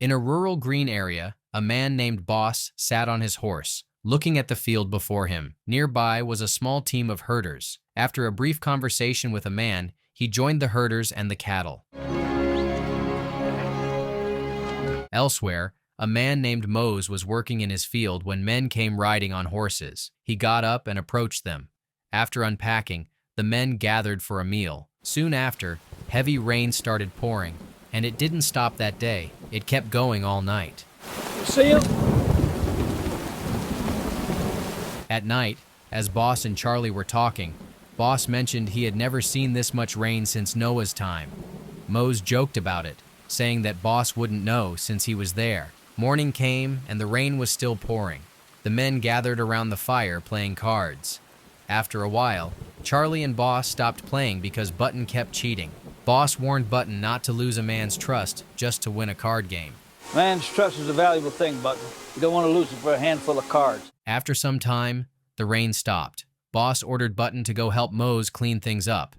In a rural green area, a man named Boss sat on his horse, looking at the field before him. Nearby was a small team of herders. After a brief conversation with a man, he joined the herders and the cattle. Elsewhere, a man named Mose was working in his field when men came riding on horses. He got up and approached them. After unpacking, the men gathered for a meal. Soon after, heavy rain started pouring, and it didn't stop that day. It kept going all night. See you. At night, as Boss and Charlie were talking, Boss mentioned he had never seen this much rain since Noah's time. Mose joked about it, saying that Boss wouldn't know since he was there. Morning came, and the rain was still pouring. The men gathered around the fire playing cards. After a while, Charlie and Boss stopped playing because Button kept cheating. Boss warned Button not to lose a man's trust just to win a card game. Man's trust is a valuable thing, Button. You don't want to lose it for a handful of cards. After some time, the rain stopped. Boss ordered Button to go help Mose clean things up.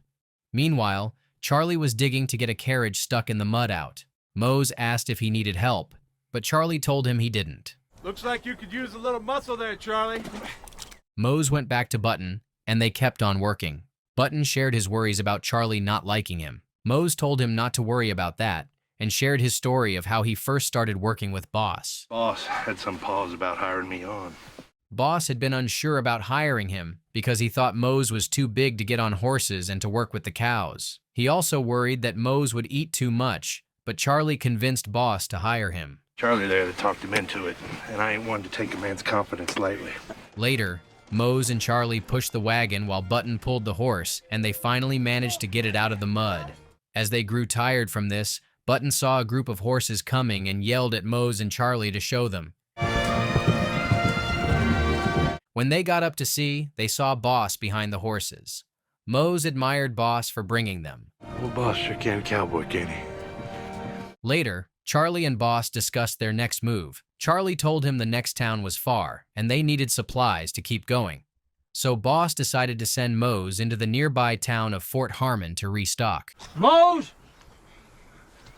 Meanwhile, Charlie was digging to get a carriage stuck in the mud out. Mose asked if he needed help, but Charlie told him he didn't. Looks like you could use a little muscle there, Charlie. Mose went back to Button, and they kept on working. Button shared his worries about Charlie not liking him. Mose told him not to worry about that, and shared his story of how he first started working with Boss. Boss had some pause about hiring me on. Boss had been unsure about hiring him because he thought Mose was too big to get on horses and to work with the cows. He also worried that Mose would eat too much, but Charlie convinced Boss to hire him. Charlie there that talked him into it, and I ain't one to take a man's confidence lightly. Later, Mose and Charlie pushed the wagon while Button pulled the horse, and they finally managed to get it out of the mud. As they grew tired from this, Button saw a group of horses coming and yelled at Mose and Charlie to show them. When they got up to see, they saw Boss behind the horses. Mose admired Boss for bringing them. Well, Boss sure can cowboy, can't he? Later, Charlie and Boss discussed their next move. Charlie told him the next town was far, and they needed supplies to keep going. So Boss decided to send Mose into the nearby town of Fort Harmon to restock. Mose!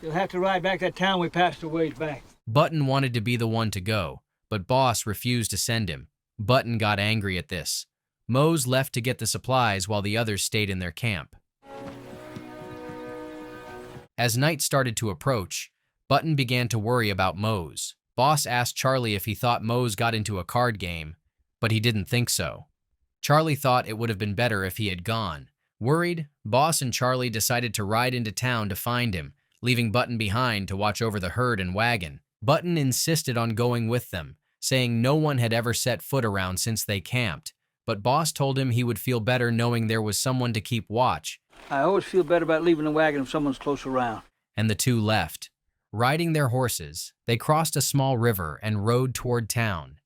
You'll have to ride back that town we passed a ways back. Button wanted to be the one to go, but Boss refused to send him. Button got angry at this. Mose left to get the supplies while the others stayed in their camp. As night started to approach, Button began to worry about Mose. Boss asked Charlie if he thought Mose got into a card game, but he didn't think so. Charlie thought it would have been better if he had gone. Worried, Boss and Charlie decided to ride into town to find him, leaving Button behind to watch over the herd and wagon. Button insisted on going with them, saying no one had ever set foot around since they camped, but Boss told him he would feel better knowing there was someone to keep watch. I always feel better about leaving the wagon if someone's close around. And the two left. Riding their horses, they crossed a small river and rode toward town.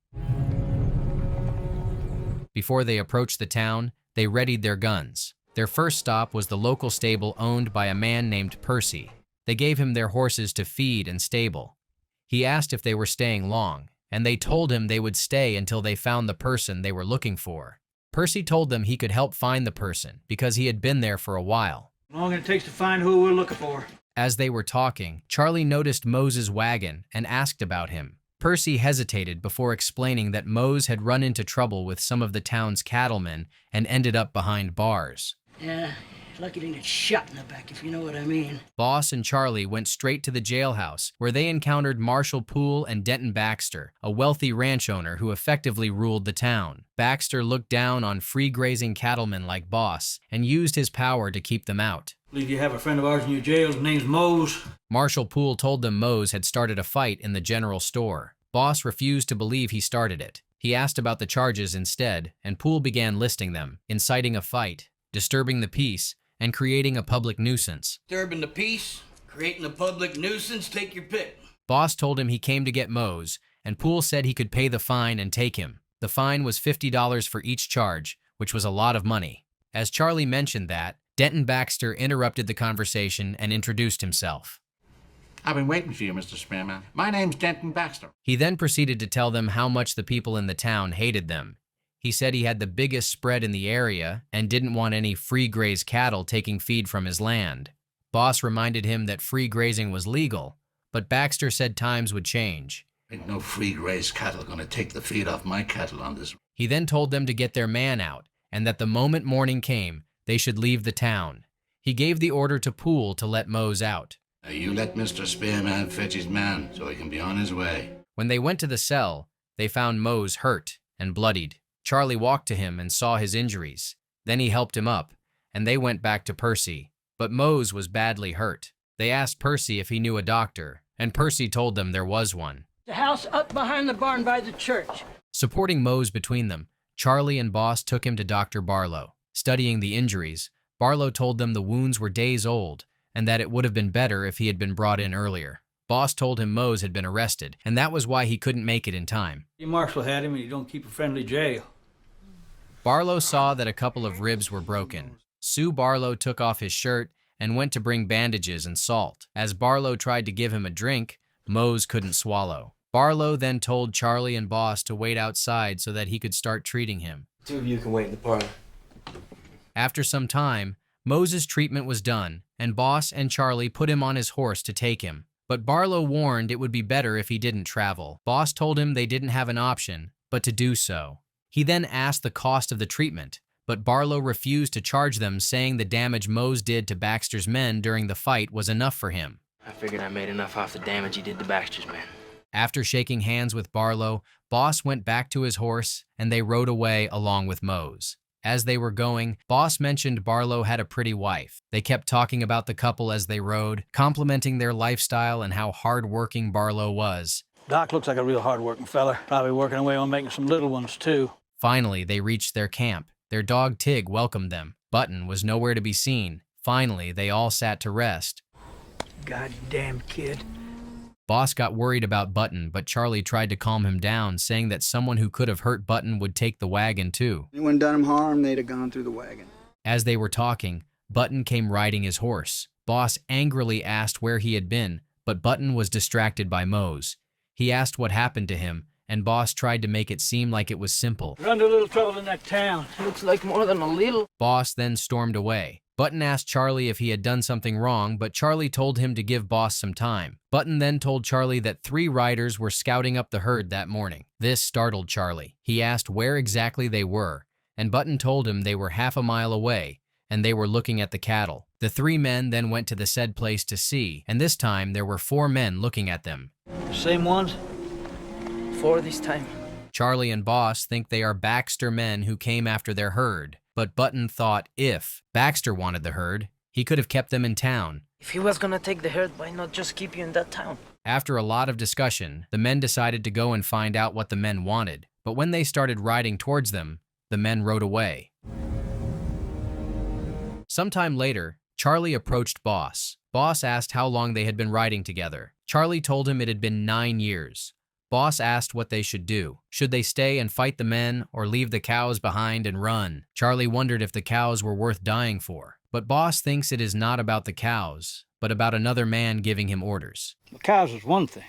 Before they approached the town, they readied their guns. Their first stop was the local stable owned by a man named Percy. They gave him their horses to feed and stable. He asked if they were staying long, and they told him they would stay until they found the person they were looking for. Percy told them he could help find the person because he had been there for a while. How long it takes to find who we're looking for. As they were talking, Charlie noticed Mose's wagon and asked about him. Percy hesitated before explaining that Mose had run into trouble with some of the town's cattlemen and ended up behind bars. Yeah, lucky to get shot in the back, if you know what I mean. Boss and Charlie went straight to the jailhouse, where they encountered Marshall Poole and Denton Baxter, a wealthy ranch owner who effectively ruled the town. Baxter looked down on free-grazing cattlemen like Boss and used his power to keep them out. Believe you have a friend of ours in your jail. His name's Mose. Marshall Poole told them Mose had started a fight in the general store. Boss refused to believe he started it. He asked about the charges instead, and Poole began listing them: inciting a fight, disturbing the peace, and creating a public nuisance. Disturbing the peace, creating a public nuisance, take your pick. Boss told him he came to get Mose, and Poole said he could pay the fine and take him. The fine was $50 for each charge, which was a lot of money. As Charlie mentioned that, Denton Baxter interrupted the conversation and introduced himself. I've been waiting for you, Mr. Spearman. My name's Denton Baxter. He then proceeded to tell them how much the people in the town hated them. He said he had the biggest spread in the area and didn't want any free-grazed cattle taking feed from his land. Boss reminded him that free grazing was legal, but Baxter said times would change. Ain't no free-grazed cattle gonna take the feed off my cattle on this. He then told them to get their man out, and that the moment morning came, they should leave the town. He gave the order to Poole to let Mose out. Now you let Mr. Spearman fetch his man so he can be on his way. When they went to the cell, they found Mose hurt and bloodied. Charlie walked to him and saw his injuries. Then he helped him up, and they went back to Percy. But Mose was badly hurt. They asked Percy if he knew a doctor, and Percy told them there was one. The house up behind the barn by the church. Supporting Mose between them, Charlie and Boss took him to Dr. Barlow. Studying the injuries, Barlow told them the wounds were days old, and that it would have been better if he had been brought in earlier. Boss told him Mose had been arrested, and that was why he couldn't make it in time. The marshal had him, and you don't keep a friendly jail. Barlow saw that a couple of ribs were broken. Sue Barlow took off his shirt and went to bring bandages and salt. As Barlow tried to give him a drink, Mose couldn't swallow. Barlow then told Charlie and Boss to wait outside so that he could start treating him. Two of you can wait in the parlor. After some time, Mose's treatment was done, and Boss and Charlie put him on his horse to take him. But Barlow warned it would be better if he didn't travel. Boss told him they didn't have an option but to do so. He then asked the cost of the treatment, but Barlow refused to charge them, saying the damage Mose did to Baxter's men during the fight was enough for him. I figured I made enough off the damage he did to Baxter's men. After shaking hands with Barlow, Boss went back to his horse, and they rode away along with Mose. As they were going, Boss mentioned Barlow had a pretty wife. They kept talking about the couple as they rode, complimenting their lifestyle and how hard-working Barlow was. Doc looks like a real hard-working fella. Probably working away on making some little ones, too. Finally, they reached their camp. Their dog Tig welcomed them. Button was nowhere to be seen. Finally, they all sat to rest. Goddamn kid. Boss got worried about Button, but Charlie tried to calm him down, saying that someone who could have hurt Button would take the wagon too. Anyone done him harm, they'd have gone through the wagon. As they were talking, Button came riding his horse. Boss angrily asked where he had been, but Button was distracted by Mose. He asked what happened to him, and Boss tried to make it seem like it was simple. We're under a little trouble in that town. Looks like more than a little. Boss then stormed away. Button asked Charlie if he had done something wrong, but Charlie told him to give Boss some time. Button then told Charlie that 3 riders were scouting up the herd that morning. This startled Charlie. He asked where exactly they were, and Button told him they were half a mile away, and they were looking at the cattle. The 3 men then went to the said place to see, and this time there were 4 men looking at them. Same ones? 4 this time. Charlie and Boss think they are Baxter men who came after their herd, but Button thought if Baxter wanted the herd, he could have kept them in town. If he was gonna take the herd, why not just keep you in that town? After a lot of discussion, the men decided to go and find out what the men wanted, but when they started riding towards them, the men rode away. Sometime later, Charlie approached Boss. Boss asked how long they had been riding together. Charlie told him it had been 9 years. Boss asked what they should do. Should they stay and fight the men or leave the cows behind and run? Charlie wondered if the cows were worth dying for. But Boss thinks it is not about the cows, but about another man giving him orders. The cows is one thing,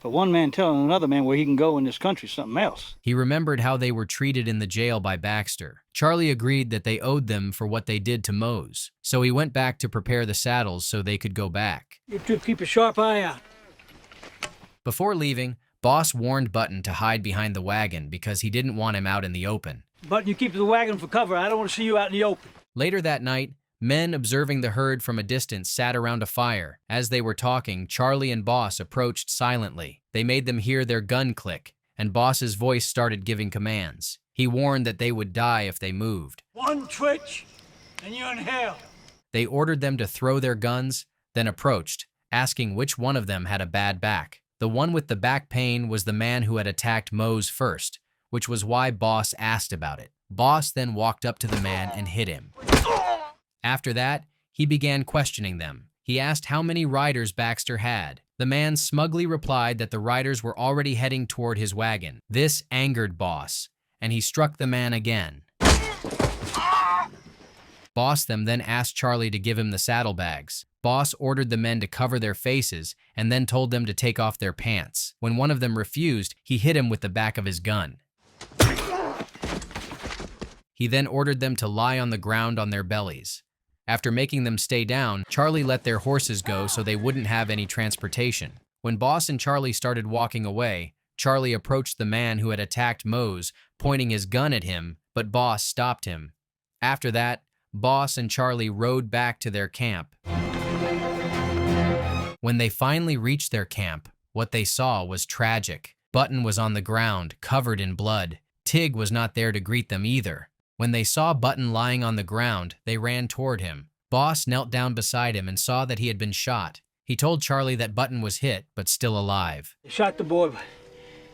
but one man telling another man where he can go in this country is something else. He remembered how they were treated in the jail by Baxter. Charlie agreed that they owed them for what they did to Mose, so he went back to prepare the saddles so they could go back. You two keep a sharp eye out. Before leaving, Boss warned Button to hide behind the wagon because he didn't want him out in the open. Button, you keep the wagon for cover. I don't want to see you out in the open. Later that night, men observing the herd from a distance sat around a fire. As they were talking, Charlie and Boss approached silently. They made them hear their gun click, and Boss's voice started giving commands. He warned that they would die if they moved. 1 twitch, and you're in hell. They ordered them to throw their guns, then approached, asking which one of them had a bad back. The one with the back pain was the man who had attacked Mose first, which was why Boss asked about it. Boss then walked up to the man and hit him. After that, he began questioning them. He asked how many riders Baxter had. The man smugly replied that the riders were already heading toward his wagon. This angered Boss, and he struck the man again. Boss then asked Charlie to give him the saddlebags. Boss ordered the men to cover their faces and then told them to take off their pants. When one of them refused, he hit him with the back of his gun. He then ordered them to lie on the ground on their bellies. After making them stay down, Charlie let their horses go so they wouldn't have any transportation. When Boss and Charlie started walking away, Charlie approached the man who had attacked Mose, pointing his gun at him, but Boss stopped him. After that, Boss and Charlie rode back to their camp. When they finally reached their camp, what they saw was tragic. Button was on the ground, covered in blood. Tig was not there to greet them either. When they saw Button lying on the ground, they ran toward him. Boss knelt down beside him and saw that he had been shot. He told Charlie that Button was hit, but still alive. They shot the boy, but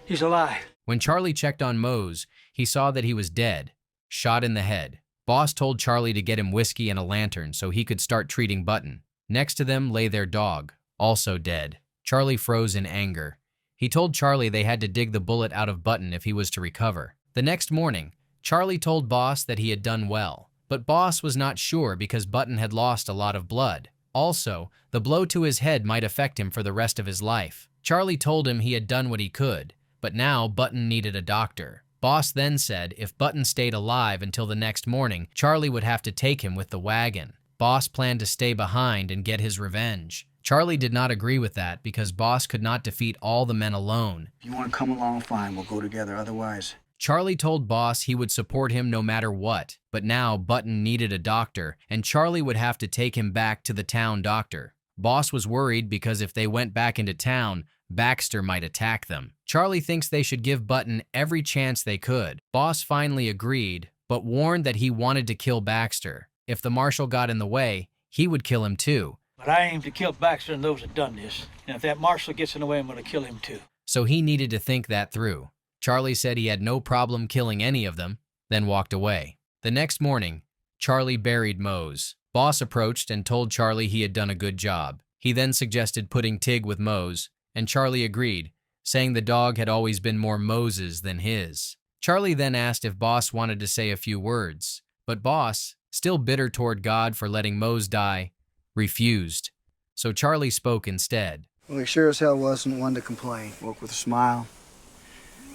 he's alive. When Charlie checked on Mose, he saw that he was dead, shot in the head. Boss told Charlie to get him whiskey and a lantern so he could start treating Button. Next to them lay their dog, also dead. Charlie froze in anger. He told Charlie they had to dig the bullet out of Button if he was to recover. The next morning, Charlie told Boss that he had done well, but Boss was not sure because Button had lost a lot of blood. Also, the blow to his head might affect him for the rest of his life. Charlie told him he had done what he could, but now Button needed a doctor. Boss then said if Button stayed alive until the next morning, Charlie would have to take him with the wagon. Boss planned to stay behind and get his revenge. Charlie did not agree with that because Boss could not defeat all the men alone. If you want to come along, fine. We'll go together. Otherwise... Charlie told Boss he would support him no matter what, but now Button needed a doctor, and Charlie would have to take him back to the town doctor. Boss was worried because if they went back into town, Baxter might attack them. Charlie thinks they should give Button every chance they could. Boss finally agreed, but warned that he wanted to kill Baxter. If the marshal got in the way, he would kill him too. But I aim to kill Baxter and those that done this. And if that marshal gets in the way, I'm going to kill him too. So he needed to think that through. Charlie said he had no problem killing any of them, then walked away. The next morning, Charlie buried Mose. Boss approached and told Charlie he had done a good job. He then suggested putting Tig with Mose, and Charlie agreed, saying the dog had always been more Mose's than his. Charlie then asked if Boss wanted to say a few words, but Boss, still bitter toward God for letting Mose die, refused. So Charlie spoke instead. Well, he sure as hell wasn't one to complain. Woke with a smile.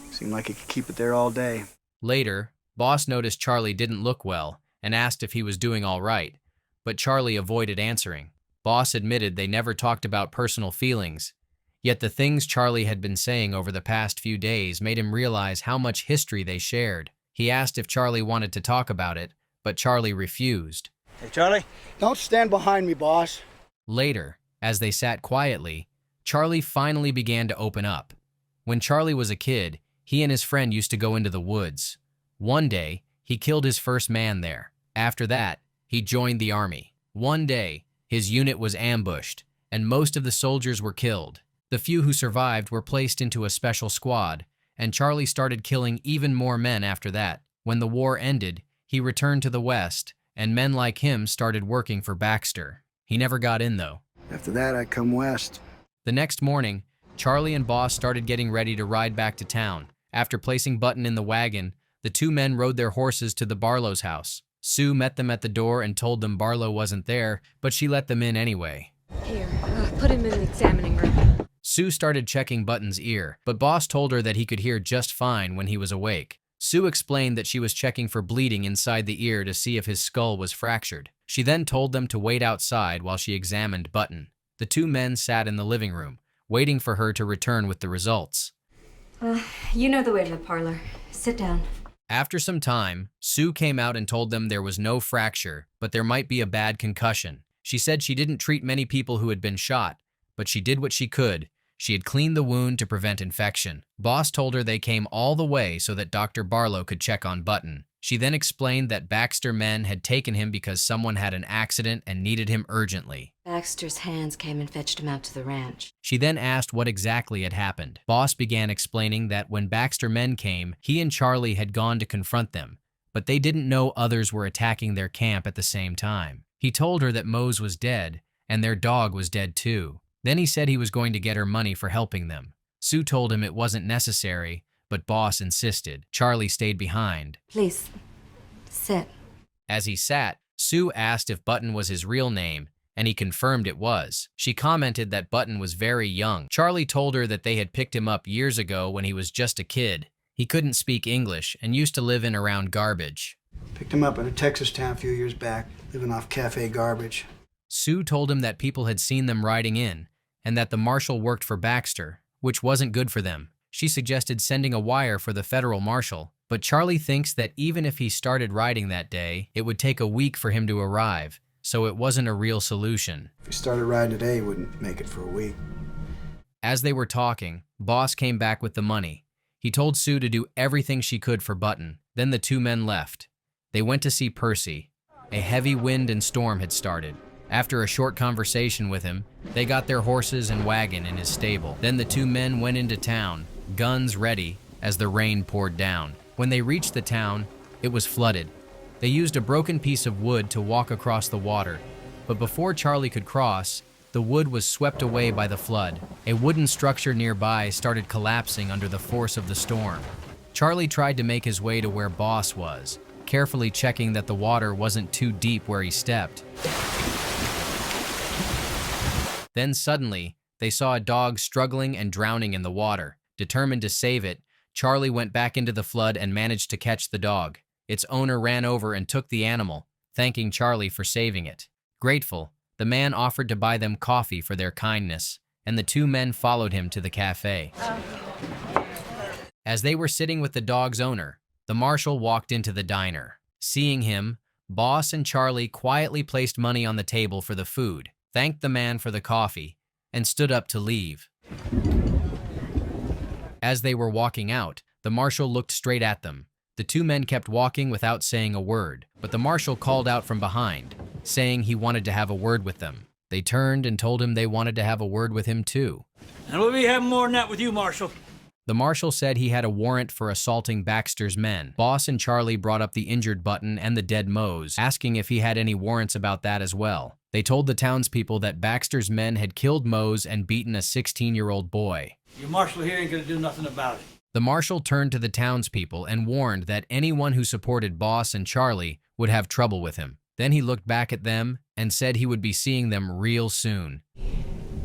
Seemed like he could keep it there all day. Later, Boss noticed Charlie didn't look well and asked if he was doing all right, but Charlie avoided answering. Boss admitted they never talked about personal feelings, yet the things Charlie had been saying over the past few days made him realize how much history they shared. He asked if Charlie wanted to talk about it, but Charlie refused. Hey, Charlie? Don't stand behind me, boss. Later, as they sat quietly, Charlie finally began to open up. When Charlie was a kid, he and his friend used to go into the woods. One day, he killed his first man there. After that, he joined the army. One day, his unit was ambushed, and most of the soldiers were killed. The few who survived were placed into a special squad, and Charlie started killing even more men after that. When the war ended, he returned to the West, and men like him started working for Baxter. He never got in, though. After that, I come west. The next morning, Charlie and Boss started getting ready to ride back to town. After placing Button in the wagon, the two men rode their horses to the Barlow's house. Sue met them at the door and told them Barlow wasn't there, but she let them in anyway. Here, put him in the examining room. Sue started checking Button's ear, but Boss told her that he could hear just fine when he was awake. Sue explained that she was checking for bleeding inside the ear to see if his skull was fractured. She then told them to wait outside while she examined Button. The two men sat in the living room, waiting for her to return with the results. You know the way to the parlor. Sit down. After some time, Sue came out and told them there was no fracture, but there might be a bad concussion. She said she didn't treat many people who had been shot, but she did what she could. She had cleaned the wound to prevent infection. Boss told her they came all the way so that Dr. Barlow could check on Button. She then explained that Baxter men had taken him because someone had an accident and needed him urgently. Baxter's hands came and fetched him out to the ranch. She then asked what exactly had happened. Boss began explaining that when Baxter men came, he and Charlie had gone to confront them, but they didn't know others were attacking their camp at the same time. He told her that Mose was dead, and their dog was dead too. Then he said he was going to get her money for helping them. Sue told him it wasn't necessary, but Boss insisted. Charlie stayed behind. Please, sit. As he sat, Sue asked if Button was his real name, and he confirmed it was. She commented that Button was very young. Charlie told her that they had picked him up years ago when he was just a kid. He couldn't speak English and used to live in around garbage. Picked him up in a Texas town a few years back, living off cafe garbage. Sue told him that people had seen them riding in, and that the marshal worked for Baxter, which wasn't good for them. She suggested sending a wire for the federal marshal, but Charlie thinks that even if he started riding that day, it would take a week for him to arrive, so it wasn't a real solution. If he started riding today, he wouldn't make it for a week. As they were talking, Boss came back with the money. He told Sue to do everything she could for Button. Then the two men left. They went to see Percy. A heavy wind and storm had started. After a short conversation with him, they got their horses and wagon in his stable. Then the two men went into town, guns ready, as the rain poured down. When they reached the town, it was flooded. They used a broken piece of wood to walk across the water, but before Charlie could cross, the wood was swept away by the flood. A wooden structure nearby started collapsing under the force of the storm. Charlie tried to make his way to where Boss was, carefully checking that the water wasn't too deep where he stepped. Then suddenly, they saw a dog struggling and drowning in the water. Determined to save it, Charlie went back into the flood and managed to catch the dog. Its owner ran over and took the animal, thanking Charlie for saving it. Grateful, the man offered to buy them coffee for their kindness, and the two men followed him to the cafe. As they were sitting with the dog's owner, the marshal walked into the diner. Seeing him, Boss and Charlie quietly placed money on the table for the food, thanked the man for the coffee, and stood up to leave. As they were walking out, the marshal looked straight at them. The two men kept walking without saying a word, but the marshal called out from behind, saying he wanted to have a word with them. They turned and told him they wanted to have a word with him too. And we'll be having more than that with you, Marshal. The marshal said he had a warrant for assaulting Baxter's men. Boss and Charlie brought up the injured Button and the dead Mose, asking if he had any warrants about that as well. They told the townspeople that Baxter's men had killed Mose and beaten a 16-year-old boy. Your marshal here ain't gonna do nothing about it. The marshal turned to the townspeople and warned that anyone who supported Boss and Charlie would have trouble with him. Then he looked back at them and said he would be seeing them real soon.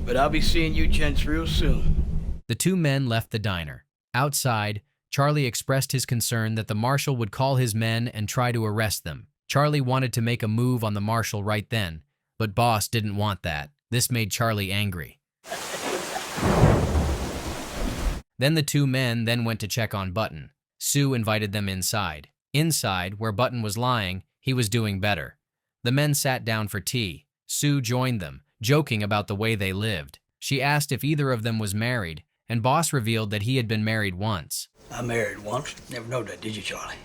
But I'll be seeing you gents real soon. The two men left the diner. Outside, Charlie expressed his concern that the marshal would call his men and try to arrest them. Charlie wanted to make a move on the marshal right then, but Boss didn't want that. This made Charlie angry. Then the two men then went to check on Button. Sue invited them inside. Inside, where Button was lying, he was doing better. The men sat down for tea. Sue joined them, joking about the way they lived. She asked if either of them was married, and Boss revealed that he had been married once. I married once. Never know that, did you, Charlie?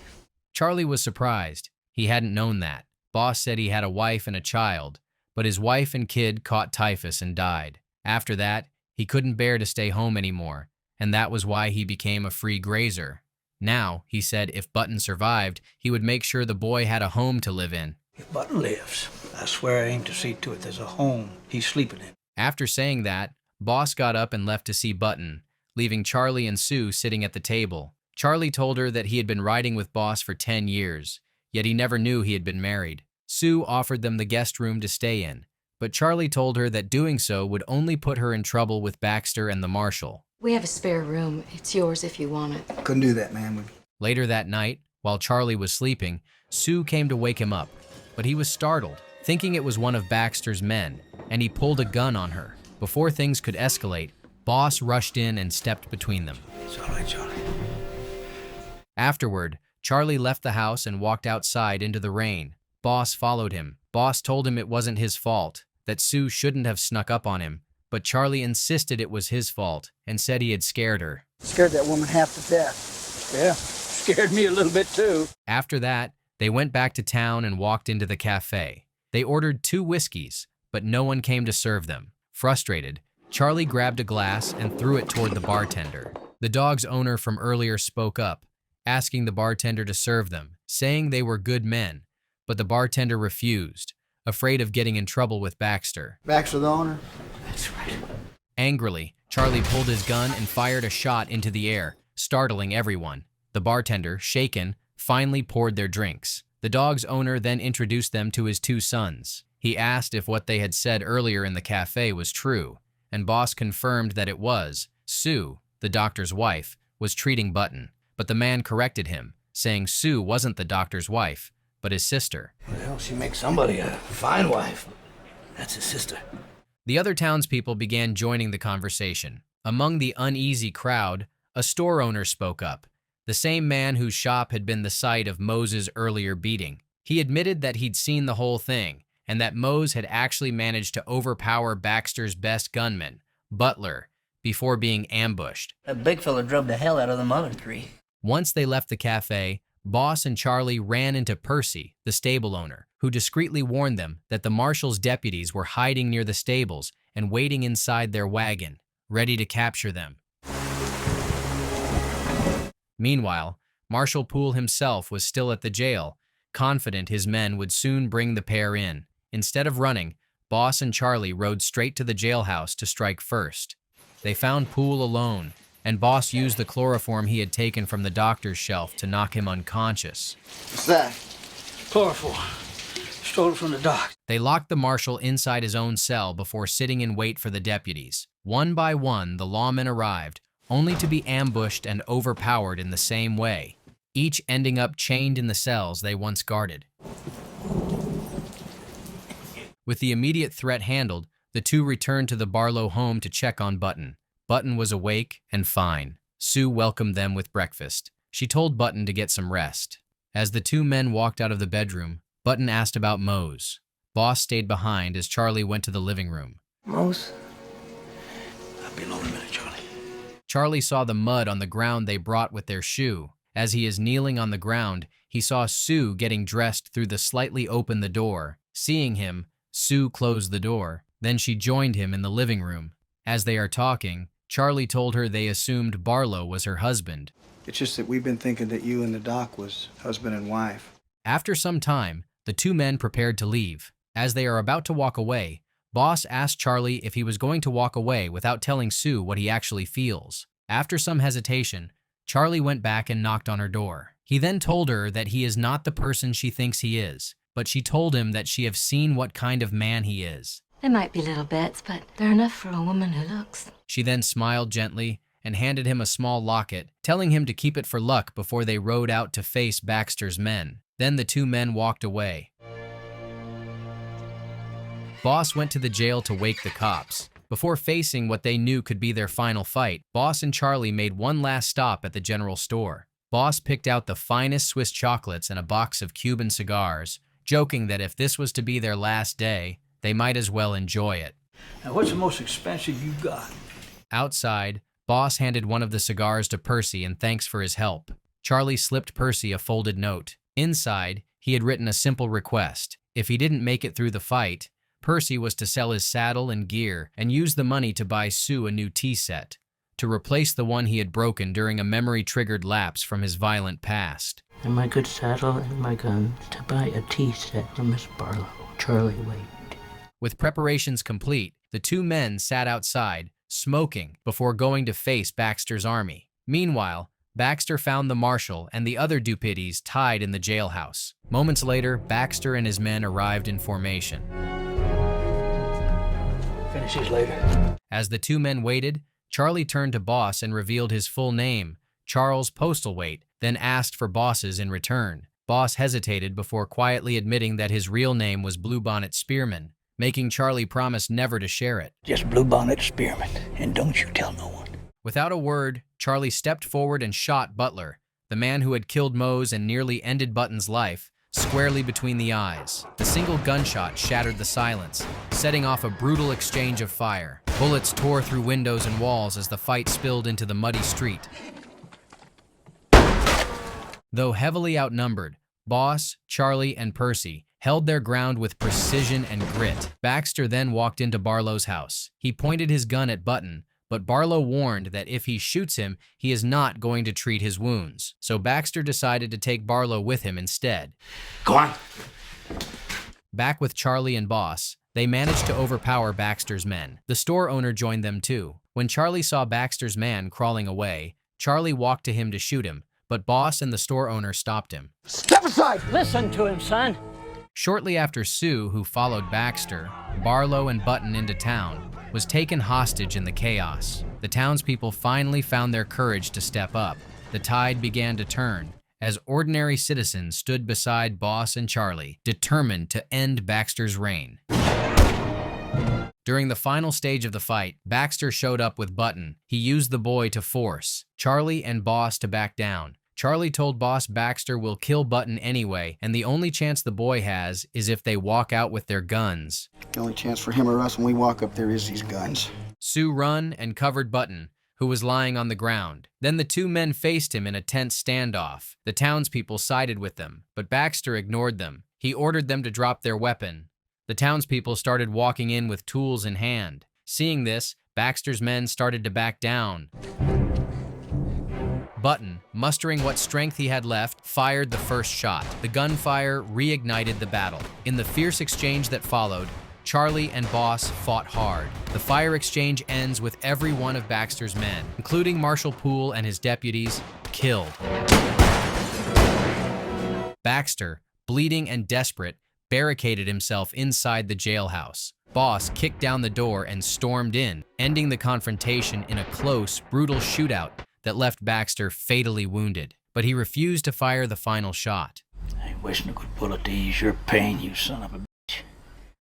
Charlie was surprised. He hadn't known that. Boss said he had a wife and a child, but his wife and kid caught typhus and died. After that, he couldn't bear to stay home anymore, and that was why he became a free grazer. Now, he said if Button survived, he would make sure the boy had a home to live in. If Button lives, I swear I aim to see to it there's a home he's sleeping in. After saying that, Boss got up and left to see Button, leaving Charlie and Sue sitting at the table. Charlie told her that he had been riding with Boss for 10 years, yet he never knew he had been married. Sue offered them the guest room to stay in, but Charlie told her that doing so would only put her in trouble with Baxter and the marshal. We have a spare room. It's yours if you want it. Couldn't do that, man. Later that night, while Charlie was sleeping, Sue came to wake him up, but he was startled, thinking it was one of Baxter's men, and he pulled a gun on her. Before things could escalate, Boss rushed in and stepped between them. It's all right, Charlie. Afterward, Charlie left the house and walked outside into the rain. Boss followed him. Boss told him it wasn't his fault, that Sue shouldn't have snuck up on him, but Charlie insisted it was his fault and said he had scared her. Scared that woman half to death. Yeah, scared me a little bit too. After that, they went back to town and walked into the cafe. They ordered 2 whiskeys, but no one came to serve them. Frustrated, Charlie grabbed a glass and threw it toward the bartender. The dog's owner from earlier spoke up, asking the bartender to serve them, saying they were good men, but the bartender refused, afraid of getting in trouble with Baxter. Baxter the owner? That's right. Angrily, Charlie pulled his gun and fired a shot into the air, startling everyone. The bartender, shaken, finally poured their drinks. The dog's owner then introduced them to his 2 sons. He asked if what they had said earlier in the cafe was true, and Boss confirmed that it was. Sue, the doctor's wife, was treating Button, but the man corrected him, saying Sue wasn't the doctor's wife, but his sister. Well, she makes somebody a fine wife. That's his sister. The other townspeople began joining the conversation. Among the uneasy crowd, a store owner spoke up, the same man whose shop had been the site of Moses' earlier beating. He admitted that he'd seen the whole thing, and that Mose had actually managed to overpower Baxter's best gunman, Butler, before being ambushed. That big fella drove the hell out of them other three. Once they left the cafe, Boss and Charlie ran into Percy, the stable owner, who discreetly warned them that the marshal's deputies were hiding near the stables and waiting inside their wagon, ready to capture them. Meanwhile, Marshal Poole himself was still at the jail, confident his men would soon bring the pair in. Instead of running, Boss and Charlie rode straight to the jailhouse to strike first. They found Poole alone, and Boss used the chloroform he had taken from the doctor's shelf to knock him unconscious. What's that? Chloroform. Stole it from the doc. They locked the marshal inside his own cell before sitting in wait for the deputies. One by one, the lawmen arrived, only to be ambushed and overpowered in the same way, each ending up chained in the cells they once guarded. With the immediate threat handled, the two returned to the Barlow home to check on Button. Button was awake and fine. Sue welcomed them with breakfast. She told Button to get some rest. As the two men walked out of the bedroom, Button asked about Mose. Boss stayed behind as Charlie went to the living room. Mose? I'll be alone in a minute, Charlie. Charlie saw the mud on the ground they brought with their shoe. As he is kneeling on the ground, he saw Sue getting dressed through the slightly opened the door. Seeing him, Sue closed the door. Then she joined him in the living room. As they are talking, Charlie told her they assumed Barlow was her husband. It's just that we've been thinking that you and the doc was husband and wife. After some time, the two men prepared to leave. As they are about to walk away, Boss asked Charlie if he was going to walk away without telling Sue what he actually feels. After some hesitation, Charlie went back and knocked on her door. He then told her that he is not the person she thinks he is, but she told him that she have seen what kind of man he is. There might be little bits, but they're enough for a woman who looks. She then smiled gently and handed him a small locket, telling him to keep it for luck before they rode out to face Baxter's men. Then the two men walked away. Boss went to the jail to wake the cops. Before facing what they knew could be their final fight, Boss and Charlie made one last stop at the general store. Boss picked out the finest Swiss chocolates and a box of Cuban cigars, joking that if this was to be their last day, they might as well enjoy it. Now, what's the most expensive you got? Outside, Boss handed one of the cigars to Percy in thanks for his help. Charlie slipped Percy a folded note. Inside, he had written a simple request. If he didn't make it through the fight, Percy was to sell his saddle and gear and use the money to buy Sue a new tea set, to replace the one he had broken during a memory-triggered lapse from his violent past. And my good saddle and my gun to buy a tea set for Miss Barlow. Charlie, wait. With preparations complete, the two men sat outside, smoking, before going to face Baxter's army. Meanwhile, Baxter found the marshal and the other Dupities tied in the jailhouse. Moments later, Baxter and his men arrived in formation. Finish these later. As the two men waited, Charlie turned to Boss and revealed his full name, Charles Postlethwaite, then asked for Boss's in return. Boss hesitated before quietly admitting that his real name was Bluebonnet Spearman, making Charlie promise never to share it. Just Bluebonnet Spearman, and don't you tell no one. Without a word, Charlie stepped forward and shot Butler, the man who had killed Mose and nearly ended Button's life, squarely between the eyes. The single gunshot shattered the silence, setting off a brutal exchange of fire. Bullets tore through windows and walls as the fight spilled into the muddy street. Though heavily outnumbered, Boss, Charlie, and Percy held their ground with precision and grit. Baxter then walked into Barlow's house. He pointed his gun at Button, but Barlow warned that if he shoots him, he is not going to treat his wounds. So Baxter decided to take Barlow with him instead. Go on. Back with Charlie and Boss, they managed to overpower Baxter's men. The store owner joined them too. When Charlie saw Baxter's man crawling away, Charlie walked to him to shoot him, but Boss and the store owner stopped him. Step aside! Listen to him, son! Shortly after Sue, who followed Baxter, Barlow, and Button into town, was taken hostage in the chaos. The townspeople finally found their courage to step up. The tide began to turn, as ordinary citizens stood beside Boss and Charlie, determined to end Baxter's reign. During the final stage of the fight, Baxter showed up with Button. He used the boy to force Charlie and Boss to back down. Charlie told Boss Baxter will kill Button anyway, and the only chance the boy has is if they walk out with their guns. The only chance for him or us when we walk up there is these guns. Sue run and covered Button, who was lying on the ground. Then the two men faced him in a tense standoff. The townspeople sided with them, but Baxter ignored them. He ordered them to drop their weapon. The townspeople started walking in with tools in hand. Seeing this, Baxter's men started to back down. Button, mustering what strength he had left, fired the first shot. The gunfire reignited the battle. In the fierce exchange that followed, Charlie and Boss fought hard. The fire exchange ends with every one of Baxter's men, including Marshal Poole and his deputies, killed. Baxter, bleeding and desperate, barricaded himself inside the jailhouse. Boss kicked down the door and stormed in, ending the confrontation in a close, brutal shootout that left Baxter fatally wounded. But he refused to fire the final shot. I wish I could bullet to ease your pain, you son of a bitch.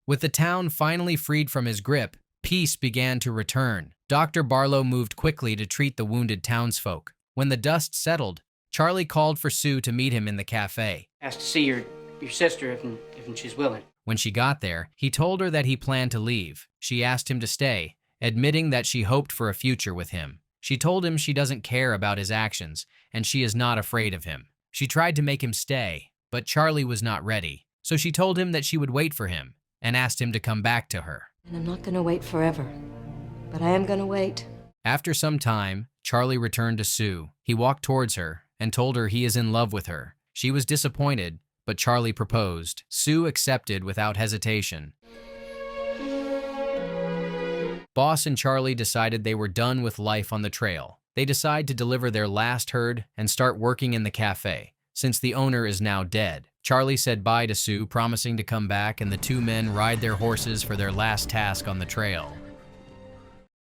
With the town finally freed from his grip, peace began to return. Dr. Barlow moved quickly to treat the wounded townsfolk. When the dust settled, Charlie called for Sue to meet him in the cafe. Asked to see your sister if she's willing. When she got there, he told her that he planned to leave. She asked him to stay, admitting that she hoped for a future with him. She told him she doesn't care about his actions, and she is not afraid of him. She tried to make him stay, but Charlie was not ready. So she told him that she would wait for him, and asked him to come back to her. And I'm not gonna wait forever, but I am gonna wait. After some time, Charlie returned to Sue. He walked towards her and told her he is in love with her. She was disappointed, but Charlie proposed. Sue accepted without hesitation. Boss and Charlie decided they were done with life on the trail. They decide to deliver their last herd and start working in the cafe, since the owner is now dead. Charlie said bye to Sue, promising to come back, and the two men ride their horses for their last task on the trail.